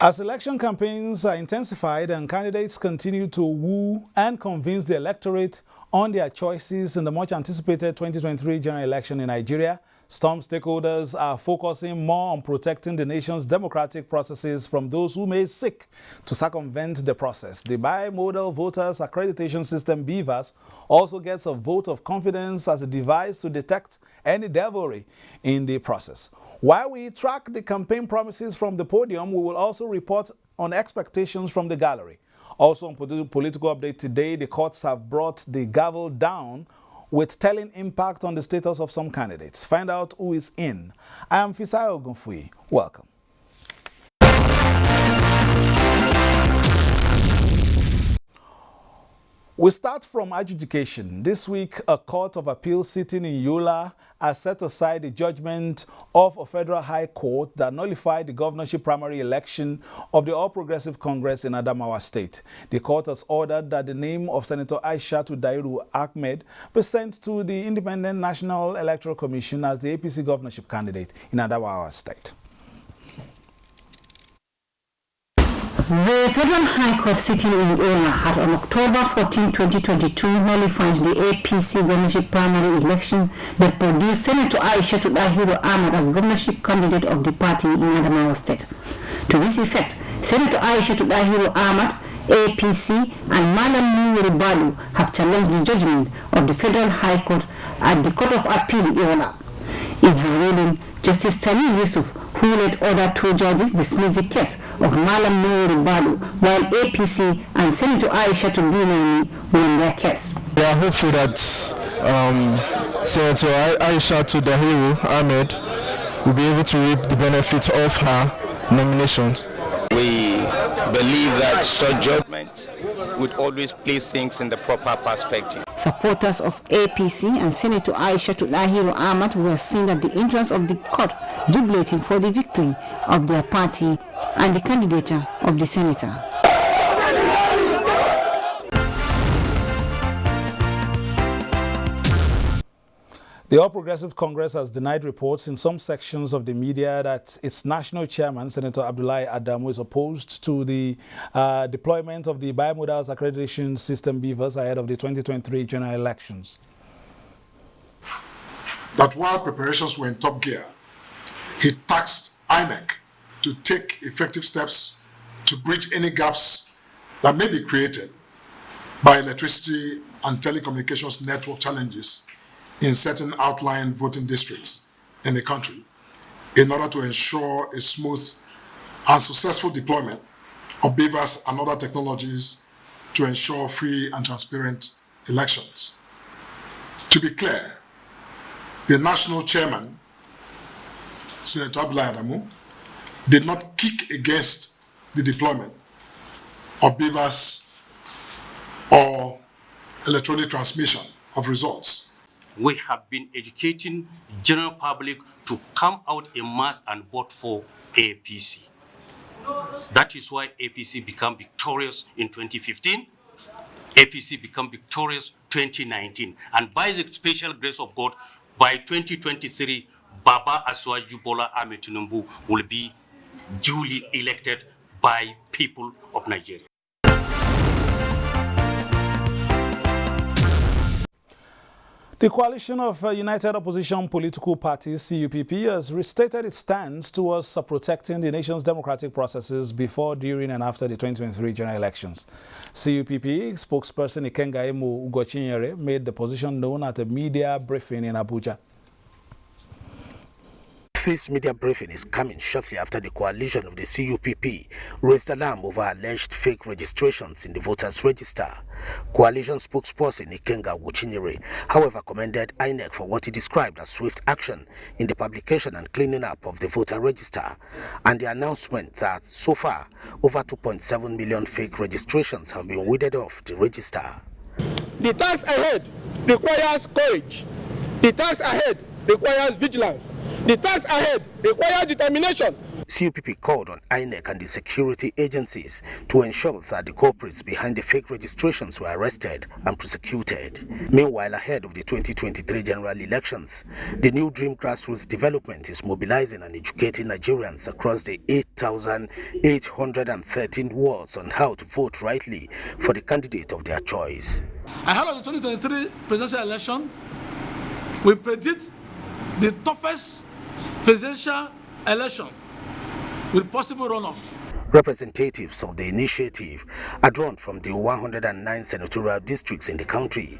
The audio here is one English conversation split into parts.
As election campaigns are intensified and candidates continue to woo and convince the electorate on their choices in the much anticipated 2023 general election in Nigeria, some stakeholders are focusing more on protecting the nation's democratic processes from those who may seek to circumvent the process. The Bimodal Voters Accreditation System, BVAS, also gets a vote of confidence as a device to detect any devilry in the process. While we track the campaign promises from the podium, we will also report on expectations from the gallery. Also on political update today, the courts have brought the gavel down with telling impact on the status of some candidates. Find out who is in. I am Fisayo Ogunfiyi. Welcome. We start from adjudication. This week, a court of appeal sitting in Yola has set aside the judgment of a federal high court that nullified the governorship primary election of the All Progressive Congress in Adamawa State. The court has ordered that the name of Senator Aishatu Dairu Ahmed be sent to the Independent National Electoral Commission as the APC governorship candidate in Adamawa State. The Federal High Court sitting in Yola had on October 14, 2022 nullified the APC governorship primary election that produced Senator Aishatu Dairu Ahmed as governorship candidate of the party in Adamawa State. To this effect, Senator Aishatu Dairu Ahmed, APC, and Madam Nuri Balu have challenged the judgment of the Federal High Court at the Court of Appeal Yola. In her ruling, Justice Tani Yusuf, who led other two judges, dismissed the case of Malam Nuri Balu, while APC and Senator Aishatu Binani won their case. We are hopeful that Senator Aishatu Dairu Ahmed will be able to reap the benefits of her nominations. We believe that such judgments would always place things in the proper perspective. Supporters of APC and Senator Aishatu Dairu Ahmed were seen at the entrance of the court jubilating for the victory of their party and the candidature of the senator. The All Progressive Congress has denied reports in some sections of the media that its national chairman, Senator Abdullahi Adamu, is opposed to the deployment of the Bimodal Accreditation System BVAS ahead of the 2023 general elections. That while preparations were in top gear, he tasked INEC to take effective steps to bridge any gaps that may be created by electricity and telecommunications network challenges in certain outlying voting districts in the country in order to ensure a smooth and successful deployment of BVAS and other technologies to ensure free and transparent elections. To be clear, the national chairman, Senator Abdullahi Adamu, did not kick against the deployment of BVAS or electronic transmission of results. We have been educating the general public to come out en masse and vote for APC. That is why APC became victorious in 2015, APC became victorious 2019, and by the special grace of God, by 2023, Baba Asuwaju Bola Ahmed Tinubu will be duly elected by people of Nigeria. The coalition of United Opposition Political Parties, CUPP, has restated its stance towards protecting the nation's democratic processes before, during, and after the 2023 general elections. CUPP spokesperson Ikenga Ugochinyere made the position known at a media briefing in Abuja. This media briefing is coming shortly after the coalition of the CUPP raised alarm over alleged fake registrations in the voters' register. Coalition spokesperson Ikenga Ugochinyere, however, commended INEC for what he described as swift action in the publication and cleaning up of the voter register, and the announcement that so far over 2.7 million fake registrations have been weeded off the register. The task ahead requires courage. The task ahead requires vigilance. The task ahead requires determination CUPP called on INEC and the security agencies to ensure that the culprits behind the fake registrations were arrested and prosecuted. Meanwhile, ahead of the 2023 general elections, the New Dream Grassroots Development is mobilizing and educating Nigerians across the 8,813 wards on how to vote rightly for the candidate of their choice. Ahead of the 2023 presidential election, we predict the toughest presidential election with possible runoff. Representatives of the initiative are drawn from the 109 senatorial districts in the country.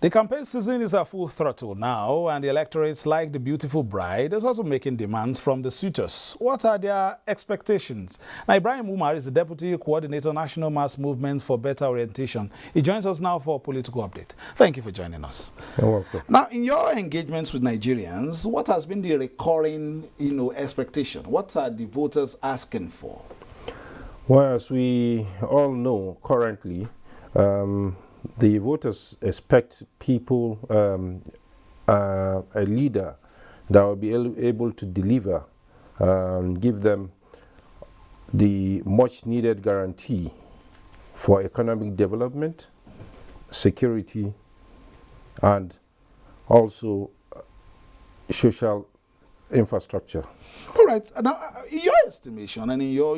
The campaign season is at full throttle now, and the electorates, like the beautiful bride, is also making demands from the suitors. What are their expectations? Now, Ibrahim Umar is the Deputy Coordinator, National Mass Movement for Better Orientation. He joins us now for a political update. Thank you for joining us. You're welcome. Now, in your engagements with Nigerians, what has been the recurring, expectation? What are the voters asking for? Well, as we all know currently, the voters expect people, a leader that will be able to deliver, give them the much needed guarantee for economic development, security, and also social infrastructure. All right. Now, in your estimation and in your,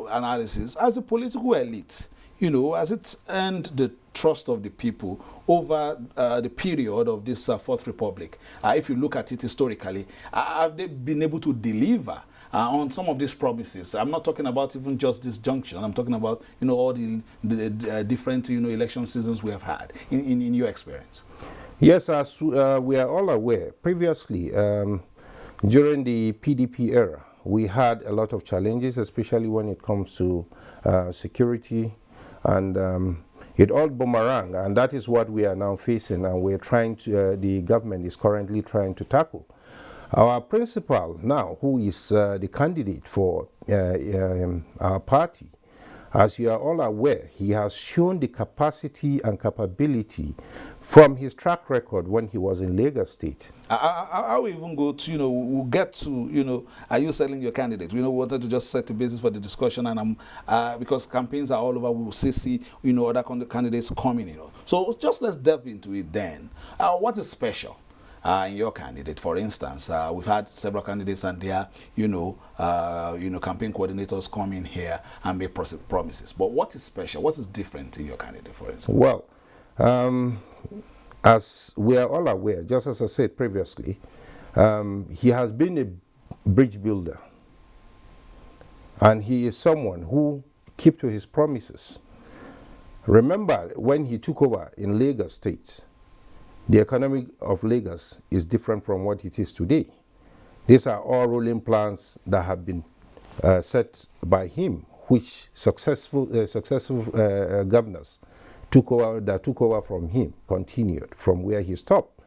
analysis, as a political elite, has it earned the trust of the people over the period of this Fourth Republic? If you look at it historically, have they been able to deliver on some of these promises? I'm not talking about even just this junction. I'm talking about, all the different, election seasons we have had in your experience. Yes, as we are all aware, previously, during the PDP era, we had a lot of challenges, especially when it comes to security, and it all boomerang, and that is what we are now facing, and we're trying to, the government is currently trying to tackle. Our principal now, who is the candidate for our party, as you are all aware, he has shown the capacity and capability from his track record when he was in Lagos State. I will even go to, we'll get to, are you selling your candidate? We wanted to just set the basis for the discussion, and because campaigns are all over, we will see, other candidates coming, So just let's delve into it then. What is special in your candidate? For instance, we've had several candidates and their, campaign coordinators come in here and make promises. But what is special? What is different in your candidate, for instance? Well, as we are all aware, just as I said previously, he has been a bridge builder, and he is someone who keeps to his promises. Remember, when he took over in Lagos State, the economy of Lagos is different from what it is today. These are all rolling plans that have been set by him, which successful governors took over from him, continued from where he stopped.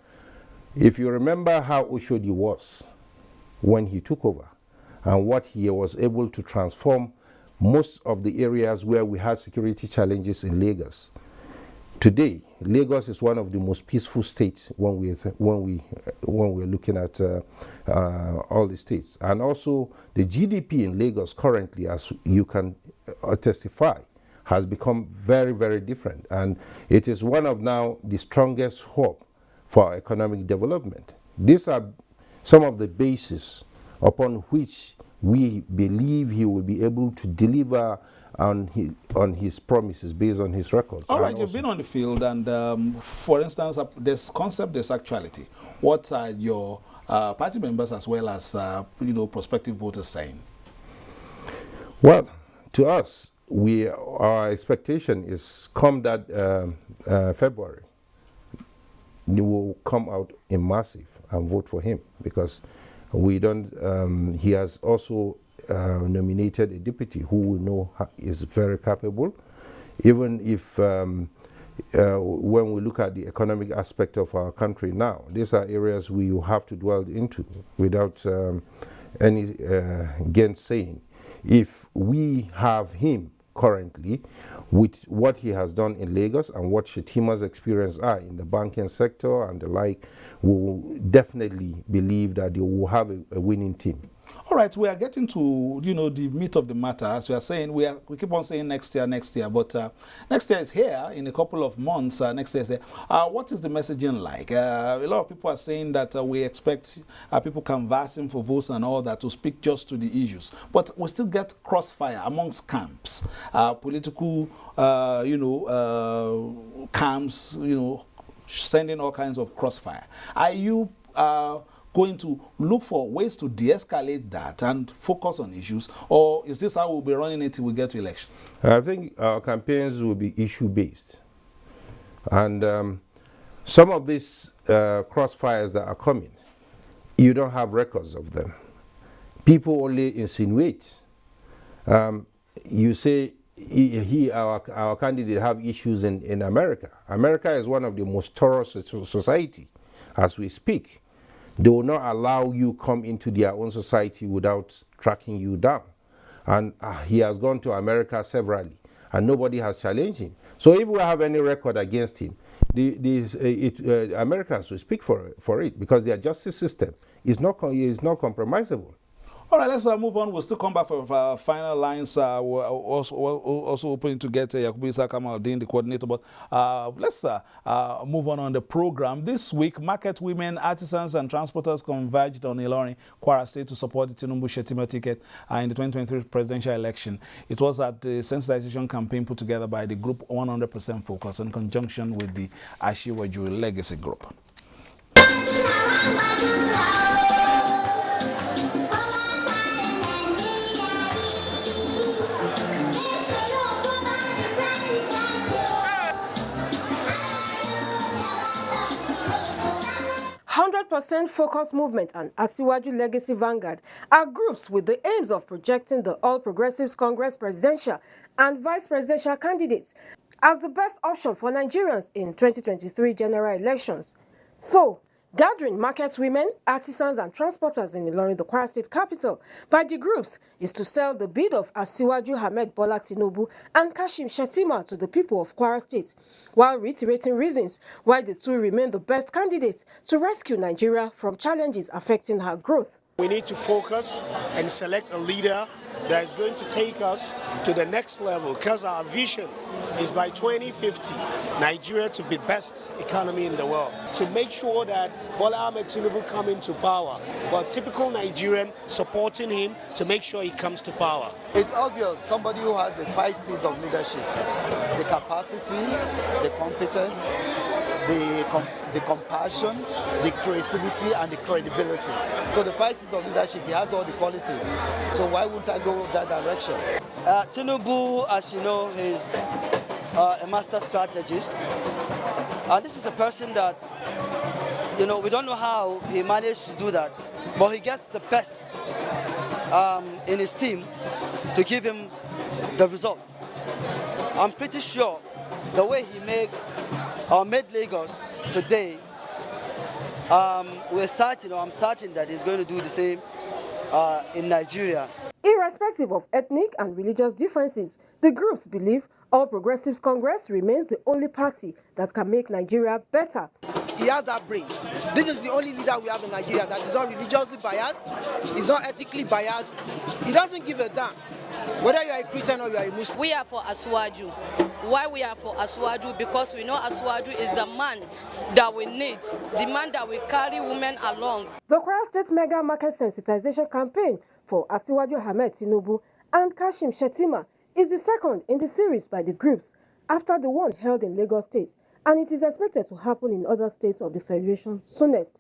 If you remember how Oshodi was when he took over, and what he was able to transform most of the areas where we had security challenges in Lagos. Today, Lagos is one of the most peaceful states when we're looking at all the states, and also the GDP in Lagos currently, as you can testify, has become very, very different, and it is one of now the strongest hope for economic development. These are some of the bases upon which we believe he will be able to deliver on his promises based on his record. All right, you've been on the field, and for instance, there's concept, there's actuality. What are your party members as well as prospective voters saying? Well, to us, our expectation is come that February, they will come out in massive and vote for him, because we don't. He has also nominated a deputy who we know is very capable. Even if when we look at the economic aspect of our country now, these are areas we have to dwell into without any gainsaying. If we have him currently, with what he has done in Lagos and what Shetima's experience are in the banking sector and the like, we will definitely believe that they will have a winning team. All right, we are getting to, you know, the meat of the matter. As we are saying, we keep on saying next year, but next year is here in a couple of months. Next year is here. What is the messaging like? A lot of people are saying that we expect people canvassing for votes and all that to speak just to the issues, but we still get crossfire amongst camps, political, camps, sending all kinds of crossfire. Are you going to look for ways to de-escalate that and focus on issues, or is this how we'll be running it till we get to elections? I think our campaigns will be issue-based. And some of these crossfires that are coming, you don't have records of them. People only insinuate. You say our candidate have issues in America. America is one of the most thorough society as we speak. They will not allow you come into their own society without tracking you down. And he has gone to America severally, and nobody has challenged him. So if we have any record against him, Americans will speak for it, because their justice system is not compromisable. All right, let's move on. We'll still come back for final lines. We're also hoping to get Yakubu Isa Kamaldeen, the coordinator. But let's move on the program. This week, market women, artisans, and transporters converged on Ilorin, Kwara State, to support the Tinubu-Shetima ticket in the 2023 presidential election. It was at the sensitization campaign put together by the group 100% Focus in conjunction with the Ashiwaju Legacy Group. 100% Focus Movement and Asiwaju Legacy Vanguard are groups with the aims of projecting the All Progressives Congress presidential and vice presidential candidates as the best option for Nigerians in 2023 general elections. So, gathering market women, artisans, and transporters in Ilorin, the Kwara State capital, by the groups is to sell the bid of Asiwaju Ahmed Bola Tinubu and Kashim Shettima to the people of Kwara State, while reiterating reasons why the two remain the best candidates to rescue Nigeria from challenges affecting her growth. We need to focus and select a leader that is going to take us to the next level, because our vision is by 2050, Nigeria to be the best economy in the world. To make sure that Bola Ahmed Tinubu come into power, but typical Nigerian supporting him to make sure he comes to power. It's obvious somebody who has the 5 C's of leadership: the capacity, the competence, the compassion, the creativity, and the credibility. So the 5 C's of leadership, he has all the qualities. So why wouldn't I go that direction? Tinubu, as you know, is a master strategist. This is a person that, we don't know how he managed to do that, but he gets the best in his team to give him the results. I'm pretty sure the way he made Lagos today, I'm certain that he's going to do the same in Nigeria. Irrespective of ethnic and religious differences, the groups believe All Progressives Congress remains the only party that can make Nigeria better. He has that brain. This is the only leader we have in Nigeria that is not religiously biased, he's not ethically biased, he doesn't give a damn whether you are a Christian or you are a Muslim. We are for Asiwaju. Why we are for Asiwaju? Because we know Asiwaju is the man that we need, the man that will carry women along. The Kwara State Mega Market Sensitization Campaign for Asiwaju Ahmed Tinubu and Kashim Shettima is the second in the series by the groups after the one held in Lagos State, and it is expected to happen in other states of the Federation soonest.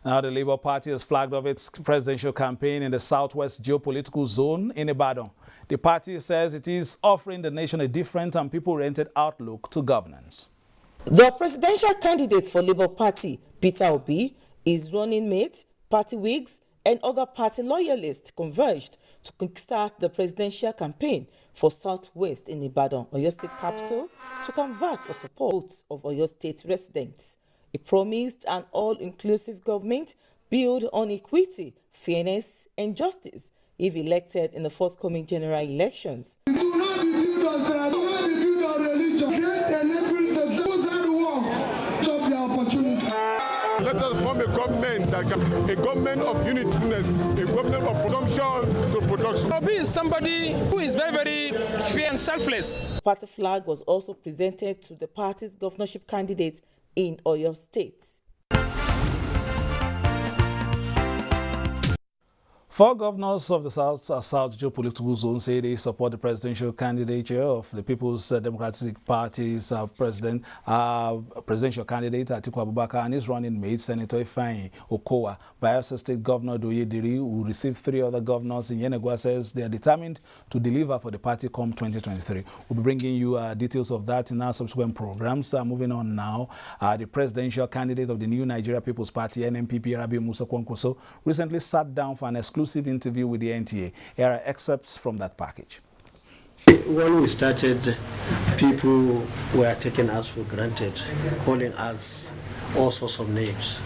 Now, the Labour Party has flagged off its presidential campaign in the southwest geopolitical zone in Ibadan. The party says it is offering the nation a different and people-oriented outlook to governance. The presidential candidate for Labour Party, Peter Obi, his running mate, party whigs, and other party loyalists converged to kickstart the presidential campaign for Southwest in Ibadan, Oyo State capital, to canvass for support of Oyo State residents. He promised an all-inclusive government built on equity, fairness, and justice, if elected in the forthcoming general elections. Let us form a government a government of unitedness, a government of consumption to production. Obi is somebody who is very, very fair and selfless. Party flag was also presented to the party's governorship candidates in Oyo State. 4 governors of the South geopolitical zone say they support the presidential candidature of the People's Democratic Party's presidential candidate Atiku Abubakar and his running mate Senator Ifeanyi Okowa. Bayelsa State Governor Doyediri, who received 3 other governors in Yenagua, says they are determined to deliver for the party come 2023. We'll be bringing you details of that in our subsequent programs. Moving on now, the presidential candidate of the new Nigeria People's Party, NNPP, Rabiu Musa Kwankwaso, recently sat down for an exclusive interview with the NTA. Here are excerpts from that package. When we started, people were taking us for granted, calling us all sorts of names.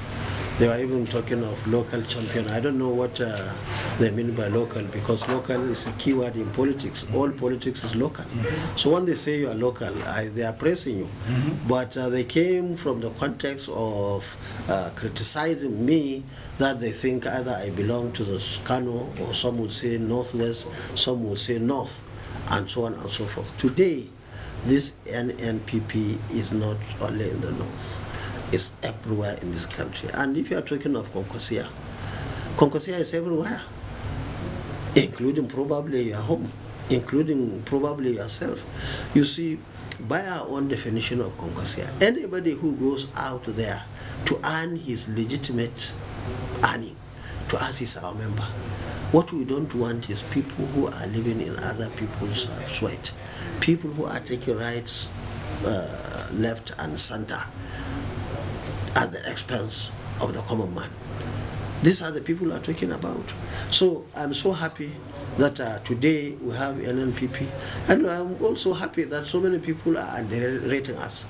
They were even talking of local champion. I don't know what they mean by local, because local is a keyword in politics. All politics is local. So when they say you are local, they are praising you. But they came from the context of criticizing me, that they think either I belong to the Kano, or some would say northwest, some would say north, and so on and so forth. Today, this NNPP is not only in the north. It's everywhere in this country. And if you are talking of Konkosia, Konkosia is everywhere, including probably your home, including probably yourself. You see, by our own definition of Konkosia, anybody who goes out there to earn his legitimate earning, to us is our member. What we don't want is people who are living in other people's sweat, people who are taking rights left and center at the expense of the common man. These are the people we are talking about. So I'm so happy that today we have NNPP, and I'm also happy that so many people are underrating us.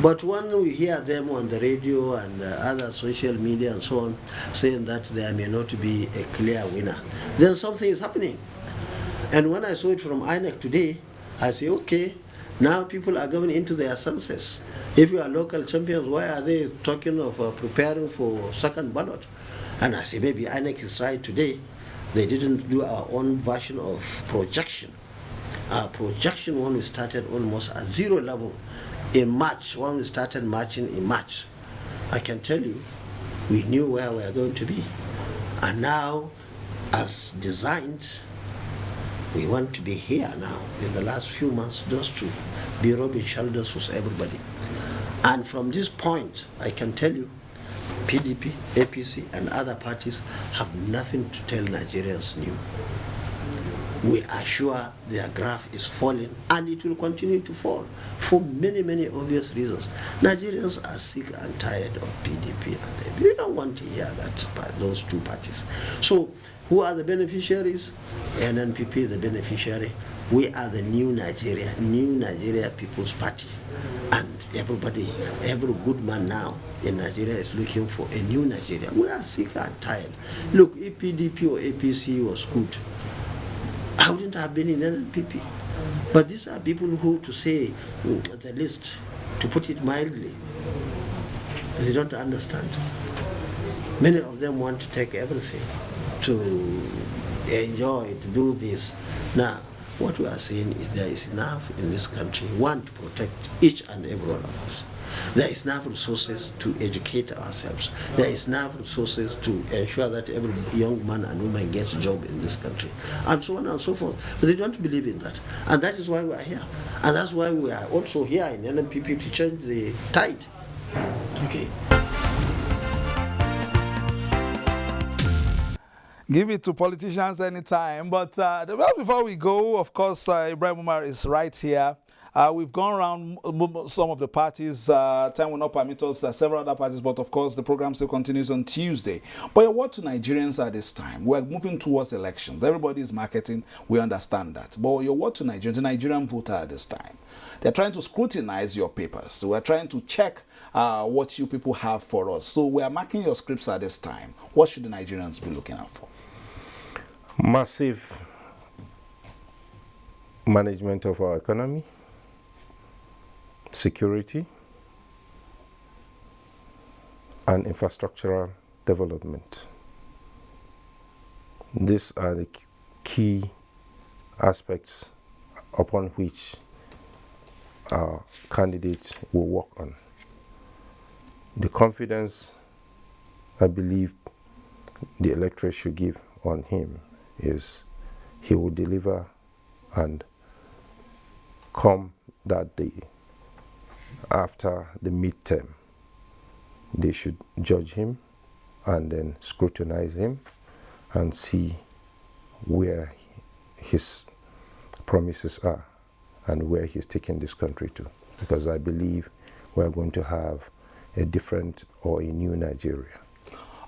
But when we hear them on the radio and other social media and so on, saying that there may not be a clear winner, then something is happening. And when I saw it from INEC today, I say, okay, now people are going into their senses. If you are local champions, why are they talking of preparing for second ballot? And I say, maybe INEC is right today. They didn't do our own version of projection. Our projection, when we started almost at 0 level in March, when we started marching in March, I can tell you, we knew where we are going to be. And now, as designed, we want to be here now in the last few months, just to be rubbing shoulders with everybody. And from this point, I can tell you, PDP, APC, and other parties have nothing to tell Nigerians new. We are sure their graph is falling, and it will continue to fall for many, many obvious reasons. Nigerians are sick and tired of PDP and APC. We don't want to hear that by those two parties. So, who are the beneficiaries? NNPP, the beneficiary. We are the new Nigeria People's Party. And everybody, every good man now in Nigeria is looking for a new Nigeria. We are sick and tired. Look, if PDP or APC was good, I wouldn't have been in NNPP. But these are people who, to say the least, to put it mildly, they don't understand. Many of them want to take everything, to enjoy, to do this. Now, what we are saying is there is enough in this country, one, to protect each and every one of us. There is enough resources to educate ourselves. There is enough resources to ensure that every young man and woman gets a job in this country, and so on and so forth. But they don't believe in that. And that is why we are here. And that's why we are also here in NNPP to change the tide. Okay. Give it to politicians anytime. But before we go, of course, Ibrahim Umar is right here. We've gone around some of the parties. Time will not permit us. Several other parties, but of course, the program still continues on Tuesday. But your word to Nigerians at this time, we're moving towards elections. Everybody is marketing. We understand that. But your word to Nigerians, the Nigerian voter at this time, they're trying to scrutinize your papers. So we're trying to check what you people have for us. So we are marking your scripts at this time. What should the Nigerians be looking out for? Massive management of our economy, security, and infrastructural development. These are the key aspects upon which our candidates will work on. The confidence I believe the electorate should give on him is he will deliver, and come that day after the midterm, they should judge him and then scrutinize him and see where his promises are and where he's taking this country to. Because I believe we're going to have a different or a new Nigeria.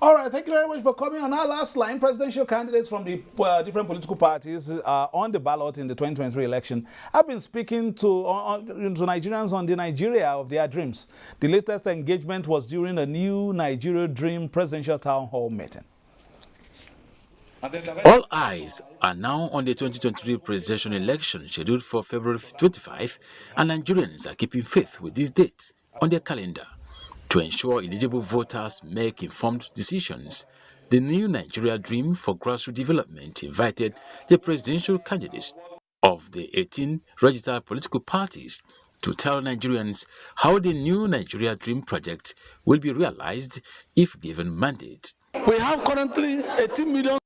All right, thank you very much for coming. On our last line, presidential candidates from the different political parties on the ballot in the 2023 election have been speaking to Nigerians on the Nigeria of their dreams. The latest engagement was during a new Nigeria Dream presidential town hall meeting. All eyes are now on the 2023 presidential election scheduled for February 25, and Nigerians are keeping faith with these dates on their calendar. To ensure eligible voters make informed decisions, the new Nigeria Dream for Grassroots Development invited the presidential candidates of the 18 registered political parties to tell Nigerians how the new Nigeria Dream project will be realized if given mandate. We have currently 18 million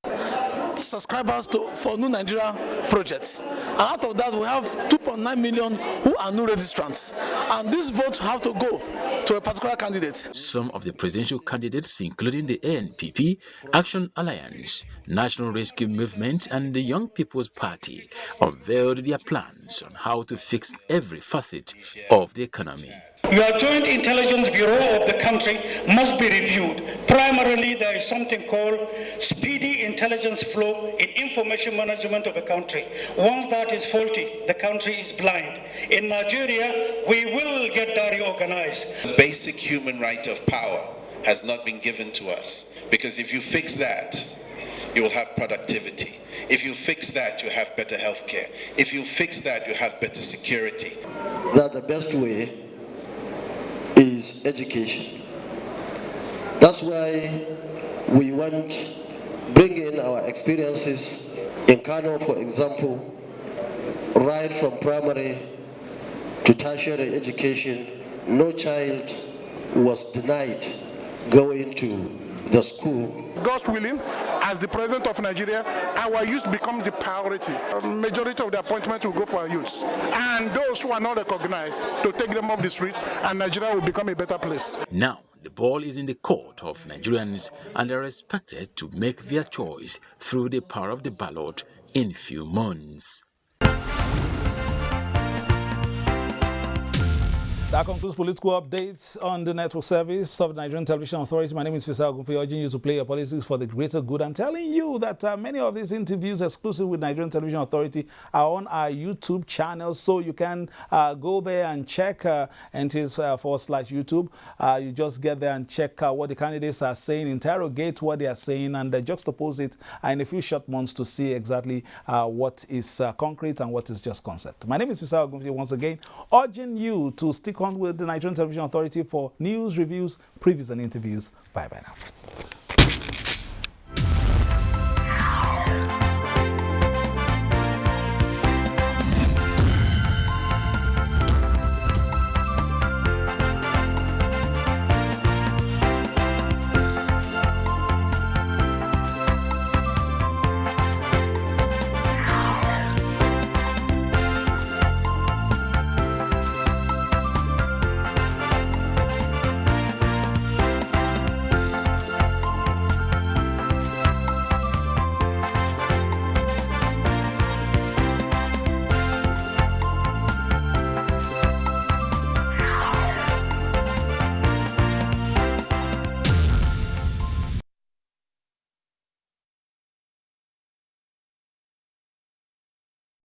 subscribers for New Nigeria projects. And out of that, we have 2.9 million who are new registrants. And these votes have to go to a particular candidate. Some of the presidential candidates, including the ANPP, Action Alliance, National Rescue Movement, and the Young People's Party, unveiled their plans on how to fix every facet of the economy. Your joint intelligence bureau of the country must be reviewed. Primarily, there is something called speedy intelligence flow in information management of a country. Once that is faulty, the country is blind. In Nigeria, we will get that reorganized. The basic human right of power has not been given to us, because if you fix that, you will have productivity. If you fix that, you have better health care. If you fix that, you have better security. That the best way is education. That's why we want to bring in our experiences in Kano, for example, right from primary to tertiary education. No child was denied going to the school. God's willing, as the president of Nigeria, our youth becomes the priority. A majority of the appointment will go for our youths. And those who are not recognized, to take them off the streets, and Nigeria will become a better place. Now, the ball is in the court of Nigerians, and they are expected to make their choice through the power of the ballot in few months. That concludes political updates on the network service of the Nigerian Television Authority. My name is Fisayo, Ogunfiyi, urging you to play your politics for the greater good, and telling you that many of these interviews exclusive with Nigerian Television Authority are on our YouTube channel, so you can go there and check /YouTube. You just get there and check what the candidates are saying, interrogate what they are saying, and juxtapose it in a few short months to see exactly what is concrete and what is just concept. My name is Fisayo, Ogunfiyi, once again, urging you to stick on with the Nigerian Television Authority for news, reviews, previews, and interviews. Bye-bye now.